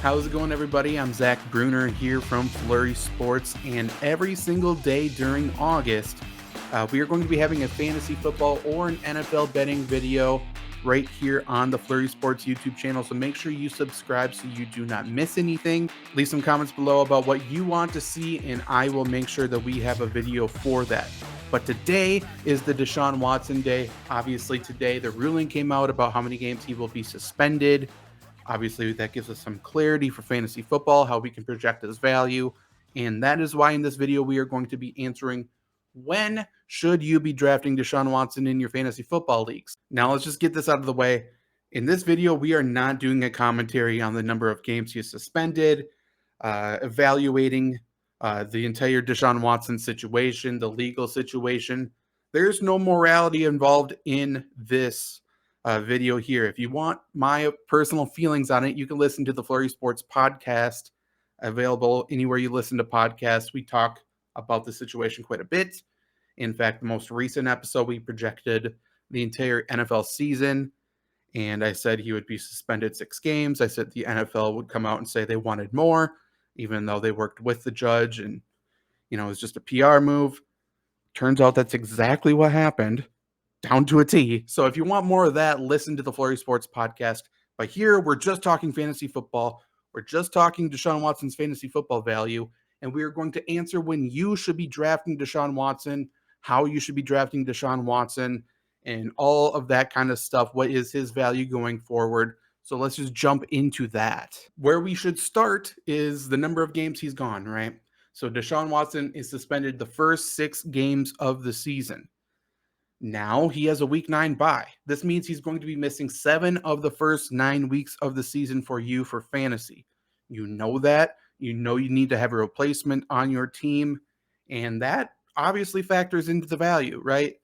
How's it going, everybody? I'm Zach Bruner here from Flurry Sports, and every single day during August, we are going to be having a fantasy football or an NFL betting video right here on the Flurry Sports YouTube channel. So make sure you subscribe so you do not miss anything. Leave some comments below about what you want to see, and I will make sure that we have a video for that. But today is the Deshaun Watson day. Obviously, today the ruling came out about how many games he will be suspended. Obviously, that gives us some clarity for fantasy football, how we can project his value. And that is why in this video, we are going to be answering when should you be drafting Deshaun Watson in your fantasy football leagues. Now, let's just get this out of the way. In this video, we are not doing a commentary on the number of games he is suspended, evaluating the entire Deshaun Watson situation, the legal situation. There's no morality involved in this video here. If you want my personal feelings on it, you can listen to the Flurry Sports podcast, available anywhere you listen to podcasts. We talk about the situation quite a bit. In fact, the most recent episode, we projected the entire NFL season, and I said he would be suspended 6 games. I said the NFL would come out and say they wanted more, even though they worked with the judge, and it was just a PR move. Turns out that's exactly what happened, down to a T. So if you want more of that, listen to the Flurry Sports podcast. But here, we're just talking fantasy football. We're just talking Deshaun Watson's fantasy football value, and we are going to answer when you should be drafting Deshaun Watson, how you should be drafting Deshaun Watson, and all of that kind of stuff. What is his value going forward? So let's just jump into that. Where we should start is the number of games he's gone, right? So Deshaun Watson is suspended the first 6 games of the season. Now he has a week 9 bye. This means he's going to be missing 7 of the first 9 weeks of the season for you for fantasy. You know that. You know you need to have a replacement on your team, and that obviously factors into the value, right?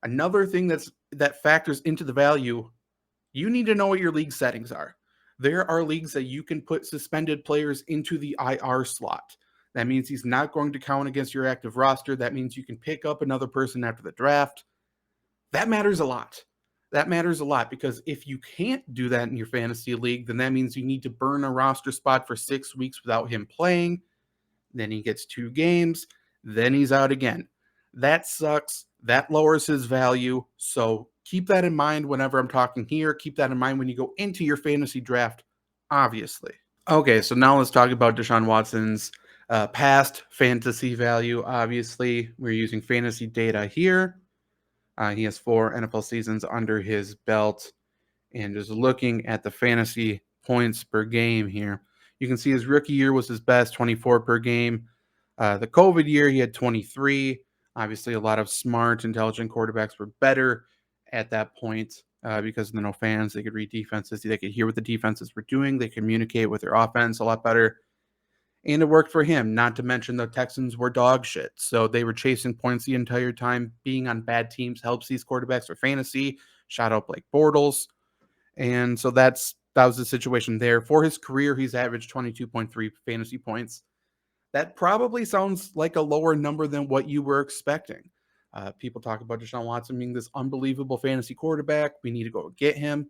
Another thing that factors into the value, you need to know what your league settings are. There are leagues that you can put suspended players into the IR slot. That means he's not going to count against your active roster. That means you can pick up another person after the draft. That matters a lot. That matters a lot because if you can't do that in your fantasy league, then that means you need to burn a roster spot for 6 weeks without him playing. Then he gets 2 games. Then he's out again. That sucks. That lowers his value. So keep that in mind whenever I'm talking here. Keep that in mind when you go into your fantasy draft, obviously. Okay, so now let's talk about Deshaun Watson's past fantasy value. Obviously, we're using fantasy data here. He has 4 NFL seasons under his belt. And just looking at the fantasy points per game here, you can see his rookie year was his best, 24 per game. The COVID year, he had 23. Obviously, a lot of smart, intelligent quarterbacks were better at that point because of the no fans. They could read defenses. They could hear what the defenses were doing. They communicate with their offense a lot better. And it worked for him, not to mention the Texans were dog shit. So they were chasing points the entire time. Being on bad teams helps these quarterbacks for fantasy. Shout out Blake Bortles. And so that was the situation there. For his career, he's averaged 22.3 fantasy points. That probably sounds like a lower number than what you were expecting. People talk about Deshaun Watson being this unbelievable fantasy quarterback. We need to go get him.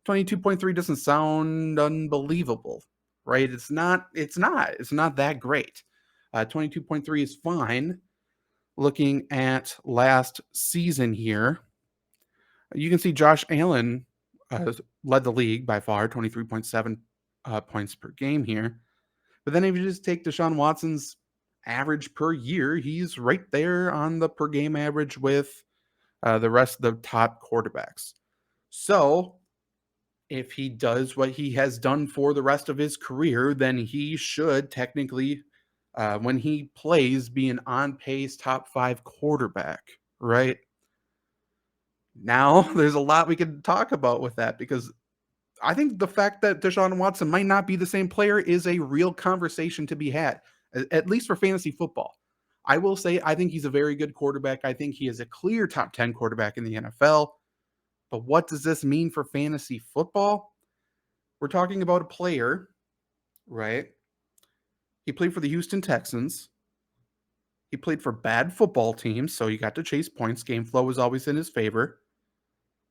22.3 doesn't sound unbelievable, right? It's not that great. 22.3 is fine. Looking at last season here, you can see Josh Allen led the league by far, 23.7 points per game here. But then if you just take Deshaun Watson's average per year, he's right there on the per game average with the rest of the top quarterbacks. So if he does what he has done for the rest of his career, then he should technically, when he plays, be an on-pace top 5 quarterback, right? Now, there's a lot we could talk about with that because I think the fact that Deshaun Watson might not be the same player is a real conversation to be had, at least for fantasy football. I will say I think he's a very good quarterback. I think he is a clear top 10 quarterback in the NFL. But what does this mean for fantasy football? We're talking about a player, right? He played for the Houston Texans. He played for bad football teams, so he got to chase points. Game flow was always in his favor.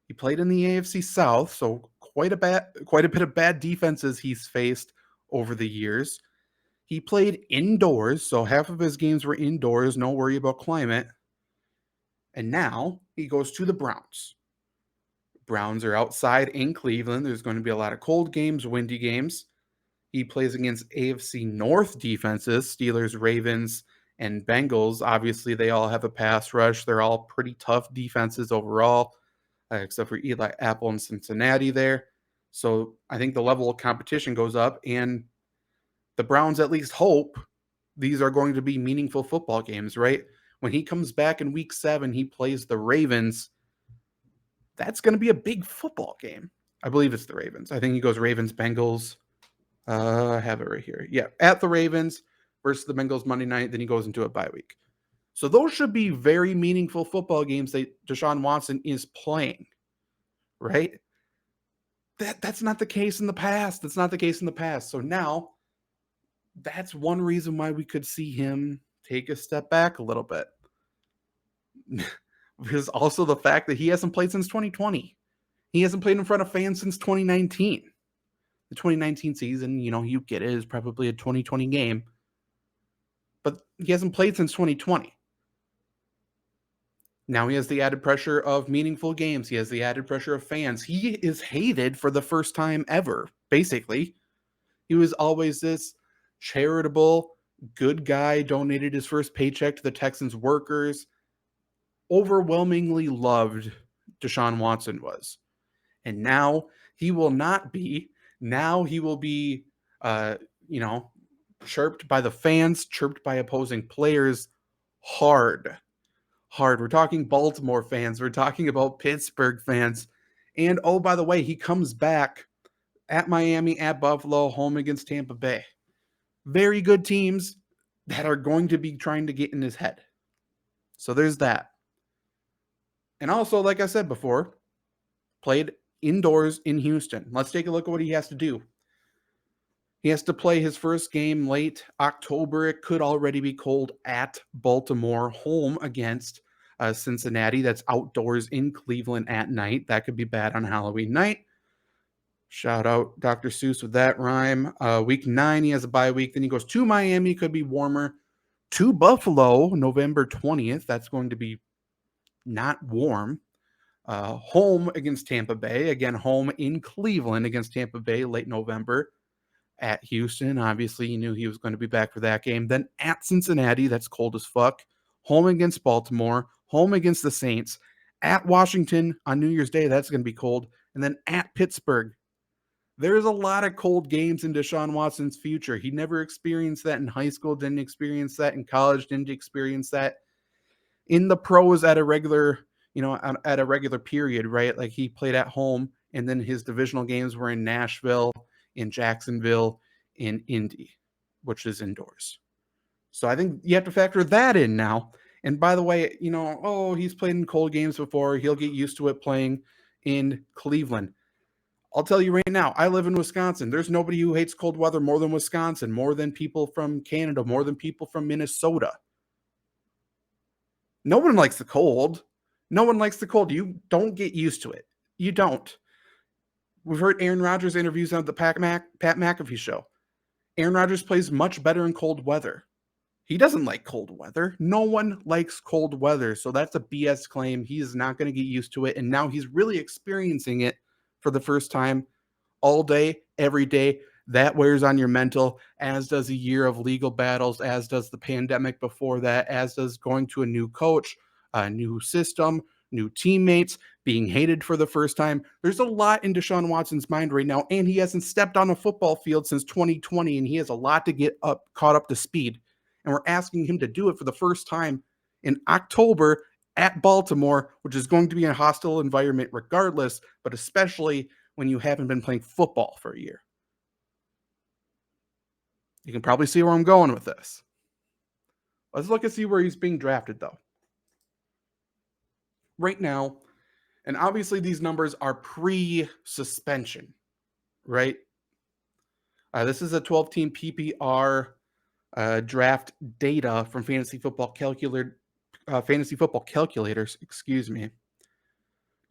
He played in the AFC South, so quite a bit of bad defenses he's faced over the years. He played indoors, so half of his games were indoors, no worry about climate. And now he goes to the Browns. Browns are outside in Cleveland. There's going to be a lot of cold games, windy games. He plays against AFC North defenses, Steelers, Ravens, and Bengals. Obviously, they all have a pass rush. They're all pretty tough defenses overall, except for Eli Apple and Cincinnati there. So I think the level of competition goes up, and the Browns at least hope these are going to be meaningful football games, right? When he comes back in week 7, he plays the Ravens. That's going to be a big football game. I believe it's the Ravens. I think he goes Ravens, Bengals. I have it right here. Yeah, at the Ravens versus the Bengals Monday night. Then he goes into a bye week. So those should be very meaningful football games that Deshaun Watson is playing, right? That's not the case in the past. That's not the case in the past. So now that's one reason why we could see him take a step back a little bit. Because also the fact that he hasn't played since 2020. He hasn't played in front of fans since 2019. The 2019 season, you get it, is probably a 2020 game. But he hasn't played since 2020. Now he has the added pressure of meaningful games. He has the added pressure of fans. He is hated for the first time ever, basically. He was always this charitable, good guy, donated his first paycheck to the Texans workers. Overwhelmingly loved Deshaun Watson was. And now he will not be. Now he will be, chirped by the fans, chirped by opposing players hard. We're talking Baltimore fans. We're talking about Pittsburgh fans. And, oh, by the way, he comes back at Miami, at Buffalo, home against Tampa Bay. Very good teams that are going to be trying to get in his head. So there's that. And also, like I said before, played indoors in Houston. Let's take a look at what he has to do. He has to play his first game late October. It could already be cold at Baltimore, home against Cincinnati. That's outdoors in Cleveland at night. That could be bad on Halloween night. Shout out Dr. Seuss with that rhyme. Week 9, he has a bye week. Then he goes to Miami. Could be warmer. To Buffalo, November 20th. That's going to be not warm. Home against Tampa Bay. Again, home in Cleveland against Tampa Bay, late November. At Houston, obviously, you knew he was going to be back for that game. Then at Cincinnati, that's cold as fuck. Home against Baltimore. Home against the Saints. At Washington on New Year's Day, that's going to be cold. And then at Pittsburgh. There's a lot of cold games in Deshaun Watson's future. He never experienced that in high school, didn't experience that in college, didn't experience that in the pros at a regular, at a regular period, right? Like he played at home, and then his divisional games were in Nashville, in Jacksonville, in Indy, which is indoors. So I think you have to factor that in now. And by the way, he's played in cold games before. He'll get used to it playing in Cleveland. I'll tell you right now, I live in Wisconsin. There's nobody who hates cold weather more than Wisconsin, more than people from Canada, more than people from Minnesota. No one likes the cold. No one likes the cold. You don't get used to it. You don't. We've heard Aaron Rodgers interviews on the Pat McAfee show. Aaron Rodgers plays much better in cold weather. He doesn't like cold weather. No one likes cold weather. So that's a BS claim. He is not going to get used to it. And now he's really experiencing it for the first time all day, every day. That wears on your mental, as does a year of legal battles, as does the pandemic before that, as does going to a new coach, a new system, new teammates, being hated for the first time. There's a lot in Deshaun Watson's mind right now, and he hasn't stepped on a football field since 2020, and he has a lot to get caught up to speed. And we're asking him to do it for the first time in October at Baltimore, which is going to be a hostile environment regardless, but especially when you haven't been playing football for a year. You can probably see where I'm going with this. Let's look and see where he's being drafted, though. Right now, and obviously these numbers are pre-suspension, right? This is a 12-team PPR draft data from Fantasy Football Calculators. Excuse me.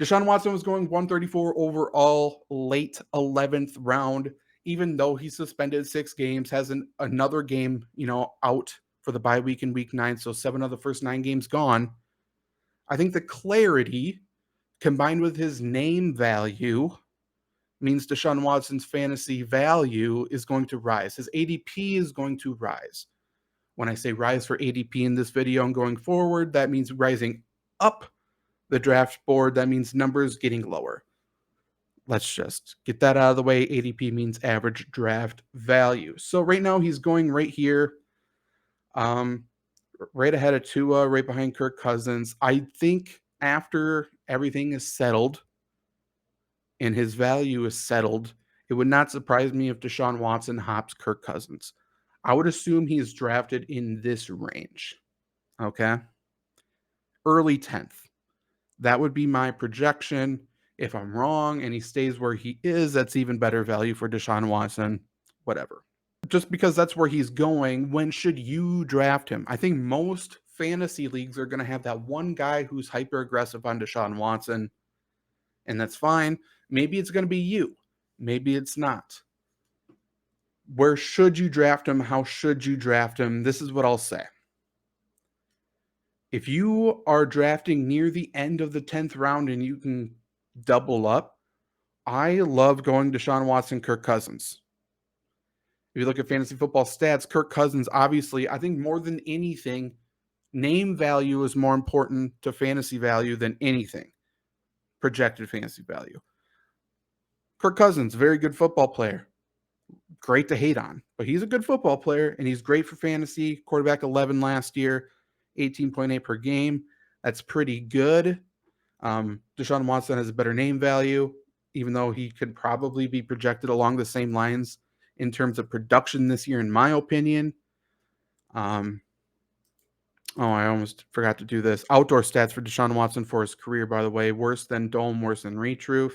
Deshaun Watson was going 134 overall, late 11th round even though he's suspended 6 games, has another game, out for the bye week in week 9, so 7 of the first 9 games gone. I think the clarity combined with his name value means Deshaun Watson's fantasy value is going to rise. His ADP is going to rise. When I say rise for ADP in this video and going forward, that means rising up the draft board. That means numbers getting lower. Let's just get that out of the way. ADP means average draft value. So right now he's going right here, right ahead of Tua, right behind Kirk Cousins. I think after everything is settled and his value is settled, it would not surprise me if Deshaun Watson hops Kirk Cousins. I would assume he's drafted in this range. Okay. Early 10th. That would be my projection. If I'm wrong and he stays where he is, that's even better value for Deshaun Watson, whatever. Just because that's where he's going, when should you draft him? I think most fantasy leagues are going to have that one guy who's hyper aggressive on Deshaun Watson, and that's fine. Maybe it's going to be you. Maybe it's not. Where should you draft him? How should you draft him? This is what I'll say. If you are drafting near the end of the 10th round and you can double up, I love going Deshaun Watson, Kirk Cousins. If you look at fantasy football stats, Kirk Cousins, obviously, I think more than anything, name value is more important to fantasy value than anything. Projected fantasy value. Kirk Cousins, very good football player. Great to hate on, but he's a good football player and he's great for fantasy. Quarterback 11 last year, 18.8 per game. That's pretty good. Deshaun Watson has a better name value, even though he could probably be projected along the same lines in terms of production this year, in my opinion. I almost forgot to do this. Outdoor stats for Deshaun Watson for his career, by the way, worse than Dome, worse than Retroof.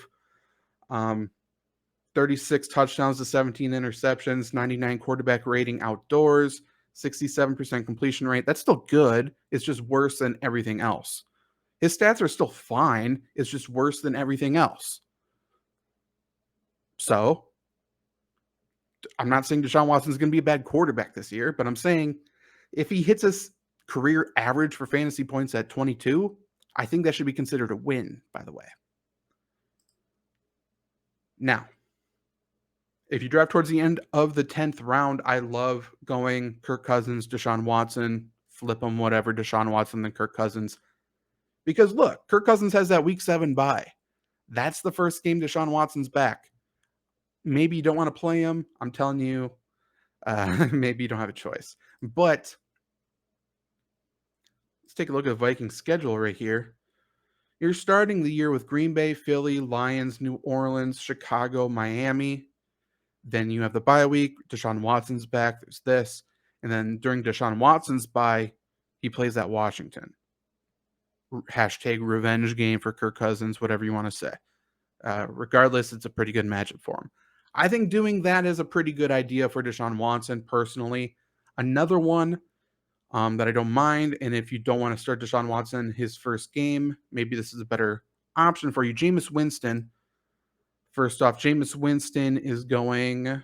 36 touchdowns to 17 interceptions, 99 quarterback rating outdoors, 67% completion rate. That's still good. It's just worse than everything else. His stats are still fine. It's just worse than everything else. So I'm not saying Deshaun Watson is going to be a bad quarterback this year, but I'm saying if he hits his career average for fantasy points at 22, I think that should be considered a win, by the way. Now, if you draft towards the end of the 10th round, I love going Kirk Cousins, Deshaun Watson, flip them, whatever, Deshaun Watson, then Kirk Cousins. Because look, Kirk Cousins has that week 7 bye. That's the first game Deshaun Watson's back. Maybe you don't want to play him. I'm telling you, maybe you don't have a choice. But let's take a look at the Vikings schedule right here. You're starting the year with Green Bay, Philly, Lions, New Orleans, Chicago, Miami. Then you have the bye week. Deshaun Watson's back. There's this. And then during Deshaun Watson's bye, he plays at Washington. Hashtag revenge game for Kirk Cousins, whatever you want to say. Regardless, it's a pretty good matchup for him. I think doing that is a pretty good idea for Deshaun Watson personally. Another one that I don't mind, and if you don't want to start Deshaun Watson his first game, maybe this is a better option for you. Jameis Winston. First off, Jameis Winston is going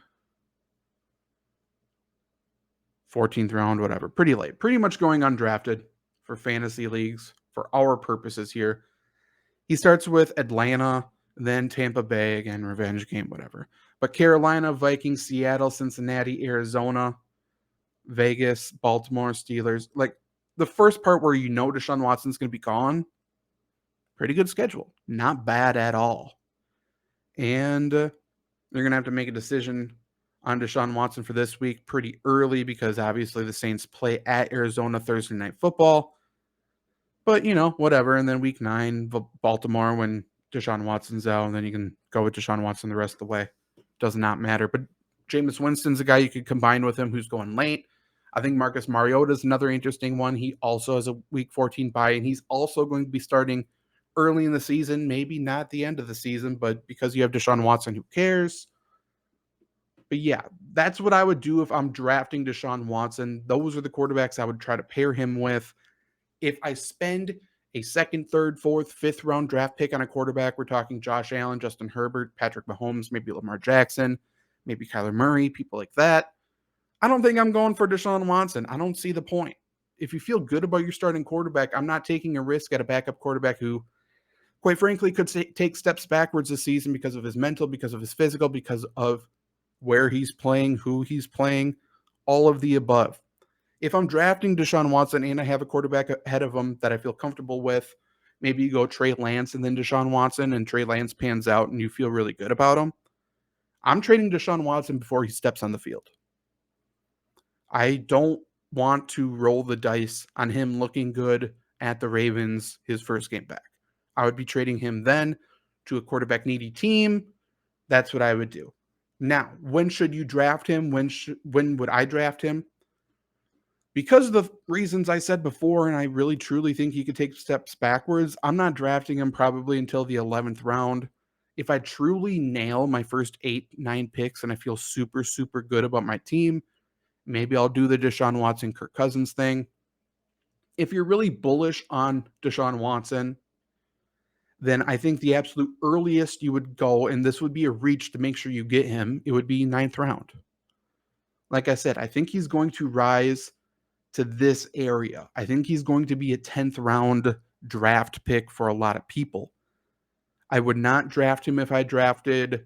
14th round, whatever. Pretty late. Pretty much going undrafted for fantasy leagues for our purposes here. He starts with Atlanta, then Tampa Bay, again, revenge game, whatever. But Carolina, Vikings, Seattle, Cincinnati, Arizona, Vegas, Baltimore, Steelers. Like the first part where you know Deshaun Watson's going to be gone, pretty good schedule. Not bad at all. And they're going to have to make a decision on Deshaun Watson for this week pretty early because obviously the Saints play at Arizona Thursday Night Football. But, whatever. And then week 9, Baltimore when Deshaun Watson's out, and then you can go with Deshaun Watson the rest of the way. Does not matter. But Jameis Winston's a guy you could combine with him who's going late. I think Marcus Mariota is another interesting one. He also has a week 14 bye, and he's also going to be starting early in the season, maybe not the end of the season, but because you have Deshaun Watson, who cares? But yeah, that's what I would do if I'm drafting Deshaun Watson. Those are the quarterbacks I would try to pair him with. If I spend a 2nd, 3rd, 4th, 5th round draft pick on a quarterback, we're talking Josh Allen, Justin Herbert, Patrick Mahomes, maybe Lamar Jackson, maybe Kyler Murray, people like that. I don't think I'm going for Deshaun Watson. I don't see the point. If you feel good about your starting quarterback, I'm not taking a risk at a backup quarterback who, quite frankly, could take steps backwards this season because of his mental, because of his physical, because of where he's playing, who he's playing, all of the above. If I'm drafting Deshaun Watson and I have a quarterback ahead of him that I feel comfortable with, maybe you go Trey Lance and then Deshaun Watson, and Trey Lance pans out and you feel really good about him. I'm trading Deshaun Watson before he steps on the field. I don't want to roll the dice on him looking good at the Ravens his first game back. I would be trading him then to a quarterback needy team. That's what I would do. Now, when should you draft him? When would I draft him? Because of the reasons I said before, and I really truly think he could take steps backwards, I'm not drafting him probably until the 11th round. If I truly nail my first 8, 9 picks and I feel super, super good about my team, maybe I'll do the Deshaun Watson, Kirk Cousins thing. If you're really bullish on Deshaun Watson, then I think the absolute earliest you would go, and this would be a reach to make sure you get him, it would be 9th round. Like I said, I think he's going to rise to this area. I think he's going to be a 10th round draft pick for a lot of people. I would not draft him if I drafted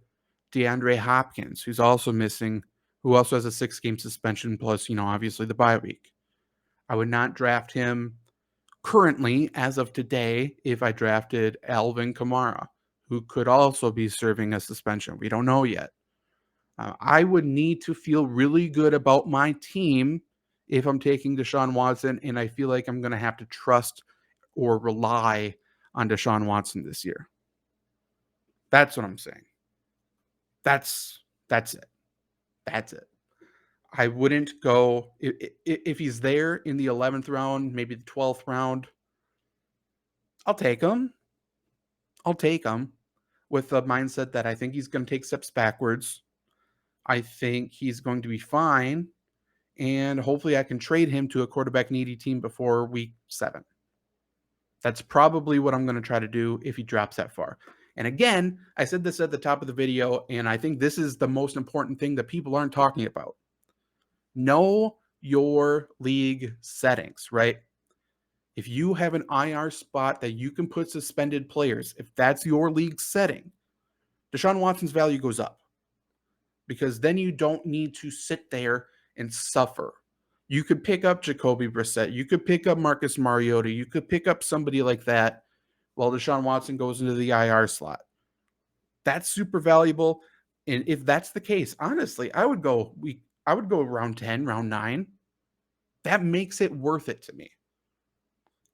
DeAndre Hopkins, who's also missing, who also has a 6-game suspension plus, obviously the bye week. I would not draft him currently, as of today, if I drafted Alvin Kamara, who could also be serving a suspension. We don't know yet. I would need to feel really good about my team if I'm taking Deshaun Watson, and I feel like I'm going to have to trust or rely on Deshaun Watson this year. That's what I'm saying. That's it. That's it. I wouldn't go if he's there in the 11th round, maybe the 12th round. I'll take him. I'll take him with the mindset that I think he's going to take steps backwards. I think he's going to be fine. And hopefully I can trade him to a quarterback needy team before week 7. That's probably what I'm going to try to do if he drops that far. And again, I said this at the top of the video, and I think this is the most important thing that people aren't talking about. Know your league settings, right? If you have an IR spot that you can put suspended players, if that's your league setting, Deshaun Watson's value goes up. Because then you don't need to sit there and suffer. You could pick up Jacoby Brissett. You could pick up Marcus Mariota. You could pick up somebody like that while Deshaun Watson goes into the IR slot. That's super valuable. And if that's the case, honestly, I would go round 10, round 9. That makes it worth it to me.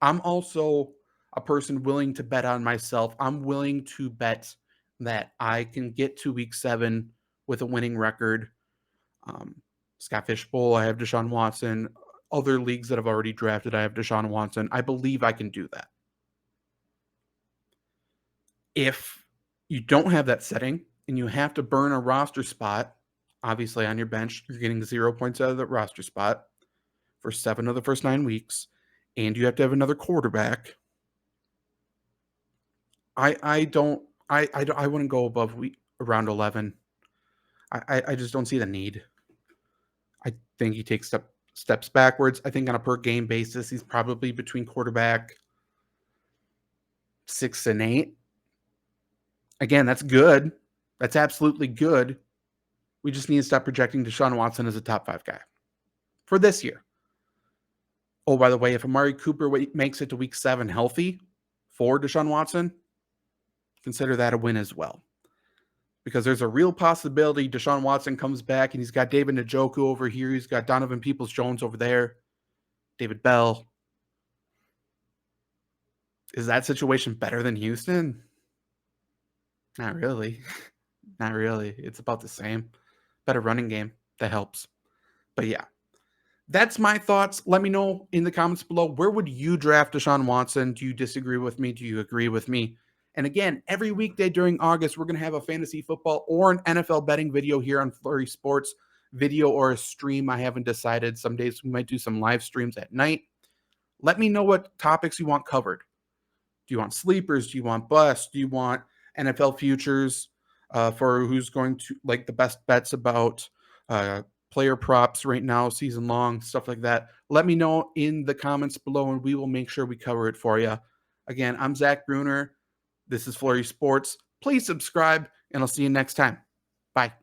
I'm also a person willing to bet on myself. I'm willing to bet that I can get to week 7 with a winning record. Scott Fishbowl, I have Deshaun Watson. Other leagues that I've already drafted, I have Deshaun Watson. I believe I can do that. If you don't have that setting and you have to burn a roster spot, obviously on your bench, you're getting 0 points out of the roster spot for 7 of the first 9 weeks, and you have to have another quarterback. I wouldn't go above round 11. I just don't see the need. I think he takes steps backwards. I think on a per game basis, he's probably between quarterback 6 and 8. Again, that's good. That's absolutely good. We just need to stop projecting Deshaun Watson as a top 5 guy for this year. Oh, by the way, if Amari Cooper makes it to week 7 healthy for Deshaun Watson, consider that a win as well. Because there's a real possibility Deshaun Watson comes back and he's got David Njoku over here. He's got Donovan Peoples-Jones over there. David Bell. Is that situation better than Houston? Not really. Not really. It's about the same. Better running game. That helps. But yeah. That's my thoughts. Let me know in the comments below. Where would you draft Deshaun Watson? Do you disagree with me? Do you agree with me? And again, every weekday during August, we're going to have a fantasy football or an NFL betting video here on Flurry Sports, video or a stream. I haven't decided. Some days we might do some live streams at night. Let me know what topics you want covered. Do you want sleepers? Do you want busts? Do you want NFL futures? for who's going to like the best bets about uh, player props right now, season long, stuff like that. Let me know in the comments below, and we will make sure we cover it for you. Again, I'm Zach Bruner. This is Flurry Sports. Please subscribe, and I'll see you next time. Bye.